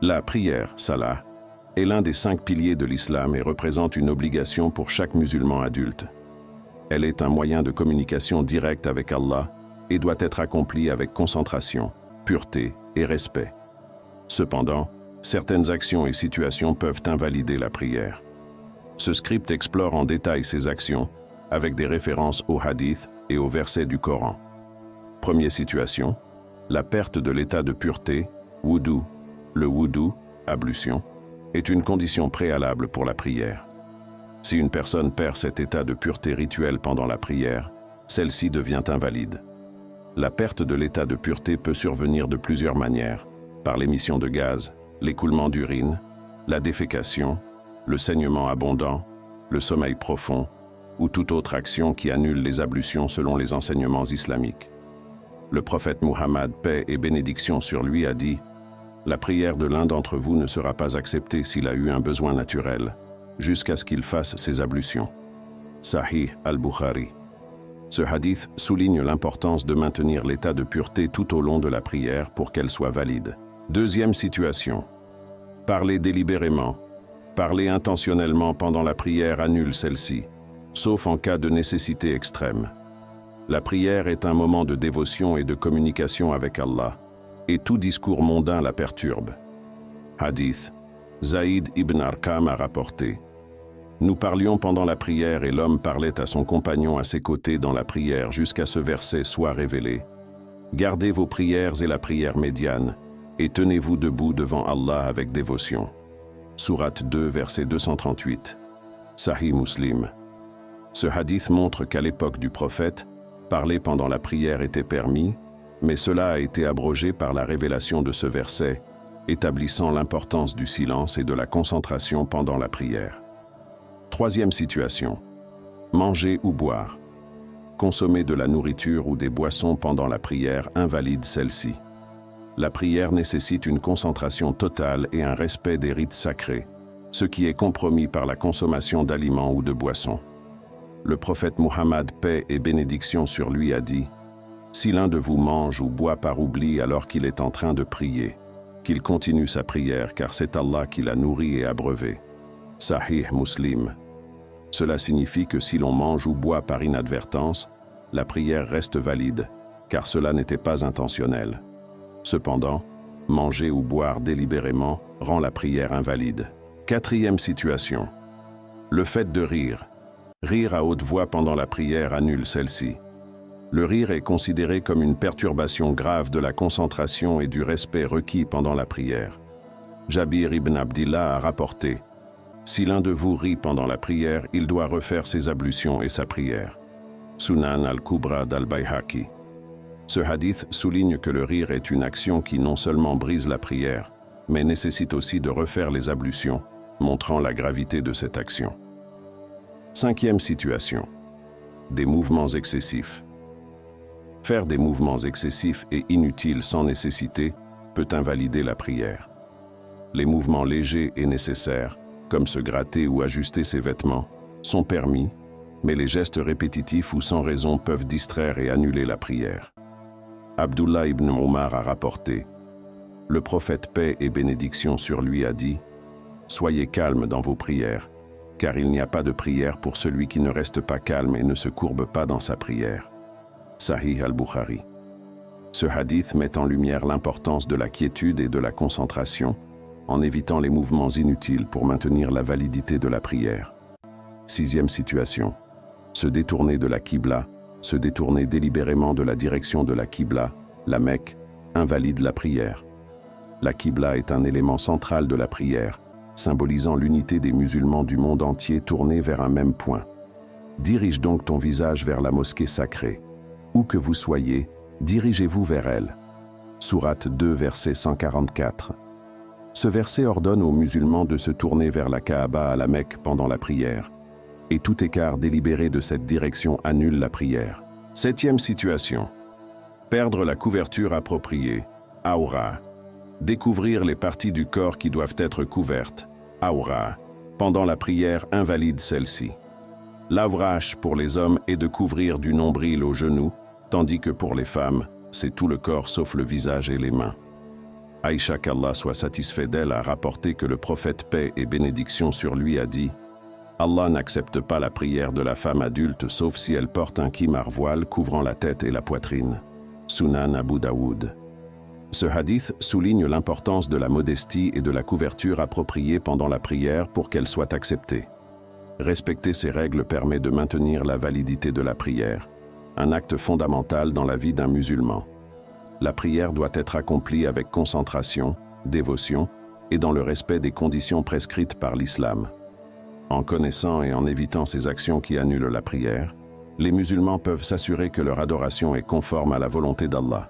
La prière, salah, est l'un des 5 piliers de l'islam et représente une obligation pour chaque musulman adulte. Elle est un moyen de communication directe avec Allah et doit être accomplie avec concentration, pureté et respect. Cependant, certaines actions et situations peuvent invalider la prière. Ce script explore en détail ces actions, avec des références aux hadiths et aux versets du Coran. Première situation, la perte de l'état de pureté, wudu. Le wudu, ablution, est une condition préalable pour la prière. Si une personne perd cet état de pureté rituelle pendant la prière, celle-ci devient invalide. La perte de l'état de pureté peut survenir de plusieurs manières, par l'émission de gaz, l'écoulement d'urine, la défécation, le saignement abondant, le sommeil profond, ou toute autre action qui annule les ablutions selon les enseignements islamiques. Le prophète Muhammad, paix et bénédiction sur lui, a dit « La prière de l'un d'entre vous ne sera pas acceptée s'il a eu un besoin naturel, jusqu'à ce qu'il fasse ses ablutions. » Sahih al-Bukhari. Ce hadith souligne l'importance de maintenir l'état de pureté tout au long de la prière pour qu'elle soit valide. Deuxième situation. Parler délibérément. Parler intentionnellement pendant la prière annule celle-ci, sauf en cas de nécessité extrême. La prière est un moment de dévotion et de communication avec Allah, et tout discours mondain la perturbe. Hadith. Zaïd ibn Arqam a rapporté. Nous parlions pendant la prière et l'homme parlait à son compagnon à ses côtés dans la prière jusqu'à ce verset soit révélé. Gardez vos prières et la prière médiane, et tenez-vous debout devant Allah avec dévotion. Sourate 2, verset 238. Sahih Muslim. Ce hadith montre qu'à l'époque du prophète, parler pendant la prière était permis, mais cela a été abrogé par la révélation de ce verset, établissant l'importance du silence et de la concentration pendant la prière. Troisième situation. Manger ou boire. Consommer de la nourriture ou des boissons pendant la prière invalide celle-ci. La prière nécessite une concentration totale et un respect des rites sacrés, ce qui est compromis par la consommation d'aliments ou de boissons. Le prophète Muhammad, paix et bénédiction sur lui, a dit « Si l'un de vous mange ou boit par oubli alors qu'il est en train de prier, qu'il continue sa prière car c'est Allah qui l'a nourri et abreuvé. » Sahih Muslim. Cela signifie que si l'on mange ou boit par inadvertance, la prière reste valide, car cela n'était pas intentionnel. Cependant, manger ou boire délibérément rend la prière invalide. Quatrième situation. Le fait de rire. Rire à haute voix pendant la prière annule celle-ci. Le rire est considéré comme une perturbation grave de la concentration et du respect requis pendant la prière. Jabir ibn Abdillah a rapporté « Si l'un de vous rit pendant la prière, il doit refaire ses ablutions et sa prière. » Sunan al-Kubra d'al-Bayhaqi. Ce hadith souligne que le rire est une action qui non seulement brise la prière, mais nécessite aussi de refaire les ablutions, montrant la gravité de cette action. Cinquième situation. Des mouvements excessifs. Faire des mouvements excessifs et inutiles sans nécessité peut invalider la prière. Les mouvements légers et nécessaires, comme se gratter ou ajuster ses vêtements, sont permis, mais les gestes répétitifs ou sans raison peuvent distraire et annuler la prière. Abdullah ibn Omar a rapporté « Le prophète paix et bénédiction sur lui a dit « Soyez calmes dans vos prières, car il n'y a pas de prière pour celui qui ne reste pas calme et ne se courbe pas dans sa prière. » Sahih al-Bukhari. Ce hadith met en lumière l'importance de la quiétude et de la concentration, en évitant les mouvements inutiles pour maintenir la validité de la prière. Sixième situation. Se détourner de la Qibla. Se détourner délibérément de la direction de la Qibla, la Mecque, invalide la prière. La Qibla est un élément central de la prière, symbolisant l'unité des musulmans du monde entier tournés vers un même point. Dirige donc ton visage vers la mosquée sacrée. Où que vous soyez, dirigez-vous vers elle. Sourate 2, verset 144. Ce verset ordonne aux musulmans de se tourner vers la Kaaba à la Mecque pendant la prière. Et tout écart délibéré de cette direction annule la prière. Septième situation. Perdre la couverture appropriée. Aura. Découvrir les parties du corps qui doivent être couvertes. Aura. Pendant la prière invalide celle-ci. L'avrash pour les hommes est de couvrir du nombril aux genoux, tandis que pour les femmes, c'est tout le corps sauf le visage et les mains. Aïcha, qu'Allah soit satisfait d'elle, a rapporté que le prophète, paix et bénédiction sur lui, a dit « Allah n'accepte pas la prière de la femme adulte sauf si elle porte un khimar voile couvrant la tête et la poitrine. » Sunan Abu Daoud. Ce hadith souligne l'importance de la modestie et de la couverture appropriée pendant la prière pour qu'elle soit acceptée. Respecter ces règles permet de maintenir la validité de la prière, un acte fondamental dans la vie d'un musulman. La prière doit être accomplie avec concentration, dévotion et dans le respect des conditions prescrites par l'islam. En connaissant et en évitant ces actions qui annulent la prière, les musulmans peuvent s'assurer que leur adoration est conforme à la volonté d'Allah.